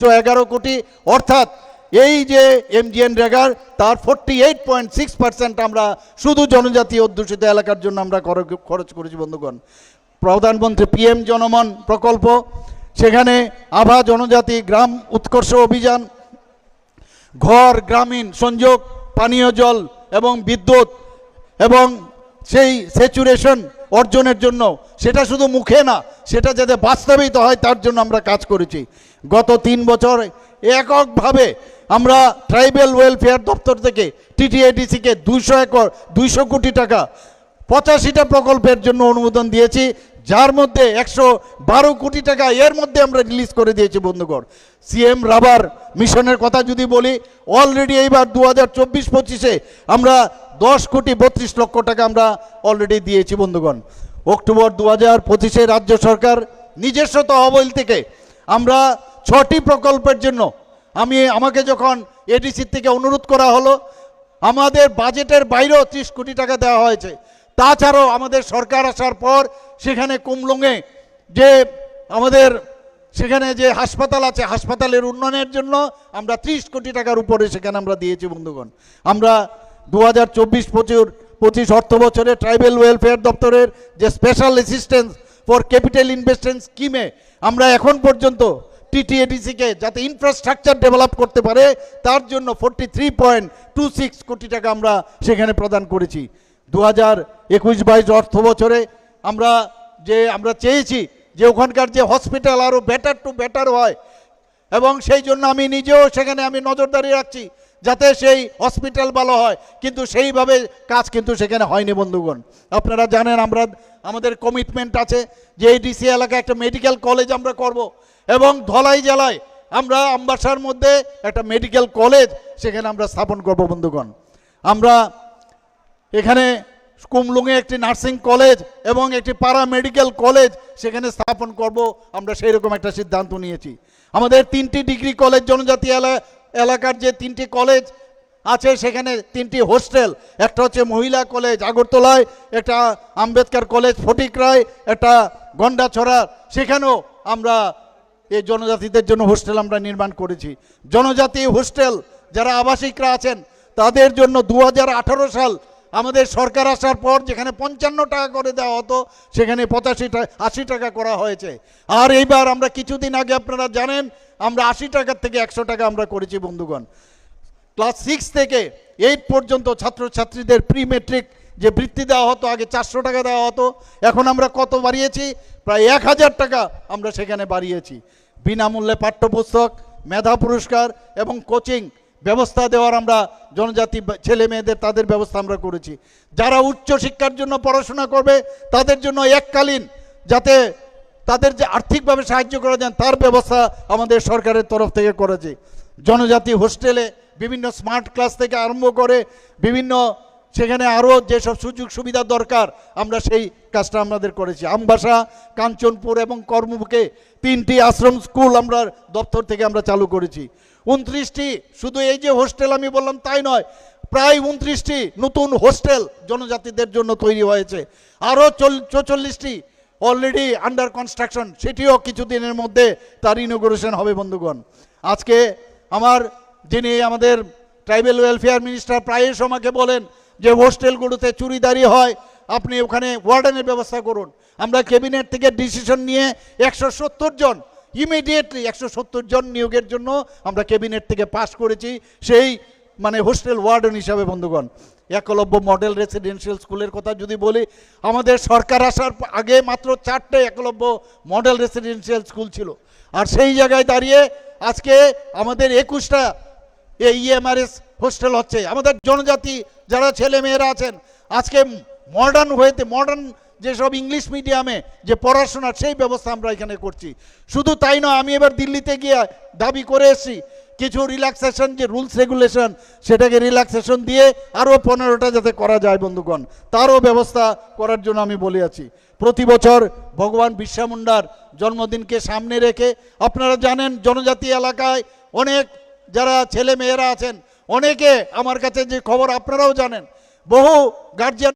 11 কোটি, অর্থাৎ এই যে MGNREGA তার 48.6% আমরা শুধু জনজাতি অধ্যুষিত এলাকার জন্য আমরা খরচ করেছি বন্ধুগণ। প্রধানমন্ত্রী PM জনমন প্রকল্প, সেখানে আভা জনজাতি গ্রাম উৎকর্ষ অভিযান, ঘর গ্রামীণ সংযোগ, পানীয় জল এবং বিদ্যুৎ এবং সেই স্যাচুরেশন অর্জনের জন্য, সেটা শুধু মুখে না, সেটা যাতে বাস্তবিত হয় তার জন্য আমরা কাজ করেছি। গত 3 বছর এককভাবে আমরা ট্রাইবাল ওয়েলফেয়ার দপ্তর থেকে TTADC-কে 200 কোটি টাকা 85টা প্রকল্পের জন্য অনুমোদন দিয়েছি, যার মধ্যে 112 কোটি টাকা এর মধ্যে আমরা রিলিজ করে দিয়েছি বন্ধুগণ। CM রাবার মিশনের কথা যদি বলি, অলরেডি এইবার 2024-25-এ আমরা 10 কোটি 32 লক্ষ টাকা আমরা অলরেডি দিয়েছি বন্ধুগণ। অক্টোবর 2025-এ রাজ্য সরকার নিজস্ব তহবিল থেকে আমরা 6টি প্রকল্পের জন্য আমাকে যখন ADC থেকে অনুরোধ করা হলো, আমাদের বাজেটের বাইরেও 30 কোটি টাকা দেওয়া হয়েছে। তাছাড়াও আমাদের সরকার আসার পর সেখানে কুমলুঙে যে আমাদের সেখানে যে হাসপাতাল আছে, হাসপাতালের উন্নয়নের জন্য আমরা 30 কোটি টাকার উপরে সেখানে আমরা দিয়েছি বন্ধুগণ। আমরা 2024-25 অর্থ বছরে ট্রাইবাল ওয়েলফেয়ার দপ্তরের যে special assistance for capital investment স্কিমে আমরা এখন পর্যন্ত TTADC-কে যাতে ইনফ্রাস্ট্রাকচার ডেভেলপ করতে পারে তার জন্য 43.26 কোটি টাকা আমরা সেখানে প্রদান করেছি। 2021-22 অর্থ বছরে আমরা চেয়েছি যে ওখানকার যে হসপিটাল আরও বেটার টু বেটার হয়, এবং সেই জন্য আমি নিজেও সেখানে নজরদারি রাখছি যাতে সেই হসপিটাল ভালো হয়, কিন্তু সেইভাবে কাজ কিন্তু সেখানে হয়নি বন্ধুগণ। আপনারা জানেন আমাদের কমিটমেন্ট আছে যে এই DC এলাকায় একটা মেডিকেল কলেজ আমরা করব, এবং ধলাই জেলায় আমরা আমবাসার মধ্যে একটা মেডিকেল কলেজ সেখানে আমরা স্থাপন করব বন্ধুগণ। আমরা এখানে কুমলুঙে একটি নার্সিং কলেজ এবং একটি পারা মেডিকেল কলেজ সেখানে স্থাপন করব, আমরা সেই রকম একটা সিদ্ধান্ত নিয়েছি। আমাদের 3টি ডিগ্রি কলেজ জনজাতি এলাকার যে 3টি কলেজ আছে, সেখানে 3টি হোস্টেল, একটা হচ্ছে মহিলা কলেজ আগরতলায়, একটা আম্বেদকর কলেজ ফটিকরায়, একটা গন্ডাছড়া, সেখানেও আমরা এই জনজাতিদের জন্য হোস্টেল আমরা নির্মাণ করেছি। জনজাতি হোস্টেল যারা আবাসিকরা আছেন তাদের জন্য 2018 সাল আমাদের সরকার আসার পর যেখানে 55 টাকা করে দেওয়া হতো সেখানে 80 টাকা করা হয়েছে। আর এইবার আমরা কিছুদিন আগে আপনারা জানেন আমরা 80 টাকার থেকে 100 টাকা আমরা করেছি বন্ধুগণ। ক্লাস 6 থেকে 8 পর্যন্ত ছাত্রছাত্রীদের প্রি মেট্রিক যে বৃত্তি দেওয়া হতো, আগে 400 টাকা দেওয়া হতো, এখন আমরা কত বাড়িয়েছি? প্রায় 1000 টাকা আমরা সেখানে বাড়িয়েছি। বিনামূল্যে পাঠ্যপুস্তক, মেধা পুরস্কার এবং কোচিং ব্যবস্থা দেওয়ার আমরা জনজাতি ছেলে মেয়েদের তাদের ব্যবস্থা আমরা করেছি। যারা উচ্চ শিক্ষার জন্য পড়াশোনা করবে তাদের জন্য এককালীন যাতে তাদের যে আর্থিকভাবে সাহায্য করা যায় তার ব্যবস্থা আমাদের সরকারের তরফ থেকে করেছে। জনজাতি হোস্টেলে বিভিন্ন স্মার্ট ক্লাস থেকে আরম্ভ করে বিভিন্ন সেখানে আরও যেসব সুযোগ সুবিধা দরকার আমরা সেই কাজটা আমাদের করেছি। আমবাসা, কাঞ্চনপুর এবং কর্মবুকে 3টি আশ্রম স্কুল আমরা দপ্তর থেকে আমরা চালু করেছি। 29টি শুধু এই যে হোস্টেল আমি বললাম তাই নয়, প্রায় 29টি নতুন হোস্টেল জনজাতিদের জন্য তৈরি হয়েছে। আরও 44টি অলরেডি আন্ডার কনস্ট্রাকশন, সেটিও কিছুদিনের মধ্যে তার ইনোগ্রেশন হবে বন্ধুগণ। আজকে যিনি আমাদের ট্রাইবাল ওয়েলফেয়ার মিনিস্টার প্রায়শ আমাকে বলেন যে হোস্টেলগুলোতে চুরিদারি হয়, আপনি ওখানে ওয়ার্ডেনের ব্যবস্থা করুন। আমরা ক্যাবিনেট থেকে ডিসিশন নিয়ে 170 জন ইমিডিয়েটলি 170 জন নিয়োগের জন্য আমরা ক্যাবিনেট থেকে পাশ করেছি সেই হোস্টেল ওয়ার্ডেন হিসাবে বন্ধুগণ। একলব্য মডেল রেসিডেন্সিয়াল স্কুলের কথা যদি বলি, আমাদের সরকার আসার আগে মাত্র 4টে একলব্য মডেল রেসিডেন্সিয়াল স্কুল ছিল, আর সেই জায়গায় দাঁড়িয়ে আজকে আমাদের 21টা EMRS হোস্টেল হচ্ছে। আমাদের জনজাতি যারা ছেলে মেয়েরা আছেন আজকে মডার্ন যেসব ইংলিশ মিডিয়ামে যে পড়াশোনা সেই ব্যবস্থা আমরা এখানে করছি। শুধু তাই নয়, আমি এবার দিল্লিতে গিয়ে দাবি করে এসেছি কিছু রিল্যাক্সেশন যে রুলস রেগুলেশন সেটাকে রিল্যাক্সেশন দিয়ে আরও 15টা যাতে করা যায় বন্ধুগণ, তারও ব্যবস্থা করার জন্য আমি বলে আছি। প্রতি বছর ভগবান বিরসা মুন্ডার জন্মদিনকে সামনে রেখে আপনারা জানেন জনজাতি এলাকায় অনেক যারা ছেলে মেয়েরা আছেন, অনেকে আমার কাছে যে খবর আপনারাও জানেন, বহু গার্জিয়ান